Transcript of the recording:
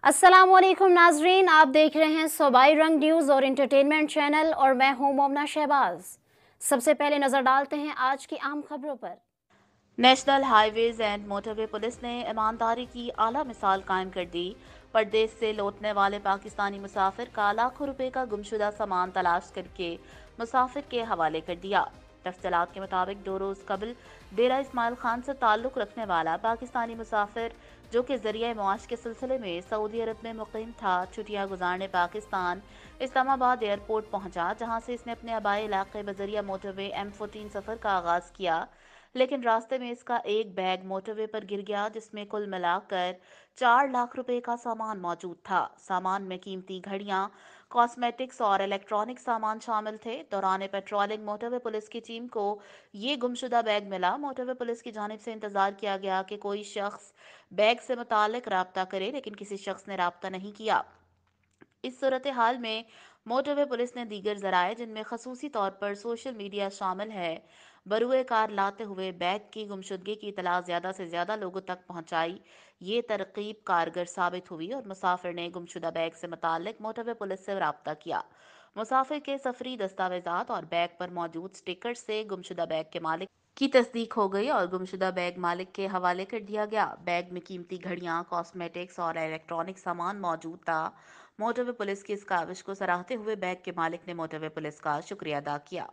अस्सलाम वालेकुम नाजरीन, आप देख रहे हैं सूबाई रंग न्यूज़ और इंटरटेनमेंट चैनल और मैं हूं मोमना शहबाज। सबसे पहले नजर डालते हैं आज की अहम खबरों पर। National highways and motorway police ने ईमानदारी की आला मिसाल कायम कर दी। परदेश से लौटने वाले पाकिस्तानी मुसाफिर का लाखों रुपए का गुमशुदा सामान तलाश करके मुसाफिर के हवाले कर दिया। तफसीलात के मुताबिक 2 रोज कबल डेरा इस्माइल खान से ताल्लुक रखने वाला पाकिस्तानी मुसाफिर, जो कि जरिए मुआश के सिलसिले में सऊदी अरब में मुकीम था, छुट्टियां गुजारने पाकिस्तान इस्लामाबाद एयरपोर्ट पहुंचा, जहां से इसने अपने आबाई इलाके बजरिया मोटरवे M14 सफर का आगाज किया। लेकिन रास्ते में इसका एक बैग मोटरवे पर गिर गया, जिसमें कुल मिलाकर 4 लाख रुपए का सामान मौजूद था। सामान में कीमती घड़ियां, कॉस्मेटिक्स और इलेक्ट्रॉनिक सामान शामिल थे। दौरान पेट्रोलिंग मोटरवे पुलिस की टीम को ये गुमशुदा बैग मिला। मोटरवे पुलिस की जानिब से इंतजार किया गया कि कोई शख्स बैग से मुतालिक राब्ता करे, लेकिन किसी शख्स ने राब्ता नहीं किया। इस सूरत हाल में मोटरवे पुलिस ने दीगर जराए, जिनमें खसूसी तौर पर सोशल मीडिया शामिल है, बरुए कार लाते हुए बैग की गुमशुदगी की इतला ज्यादा से ज्यादा लोगों तक पहुंचाई। ये तरकीब कारगर साबित हुई और मुसाफिर ने गुमशुदा बैग से मुतालिक मोटरवे पुलिस से रब्ता किया। मुसाफिर के सफरी दस्तावेजात और बैग पर मौजूद स्टिकर से गुमशुदा बैग के मालिक की तस्दीक हो गई और गुमशुदा बैग मालिक के हवाले कर दिया गया। बैग में कीमती घड़ियां, कॉस्मेटिक्स और इलेक्ट्रॉनिक सामान मौजूद था। मोटरवे पुलिस की इस काविश को सराहते हुए बैग के मालिक ने मोटरवे पुलिस का शुक्रिया अदा किया।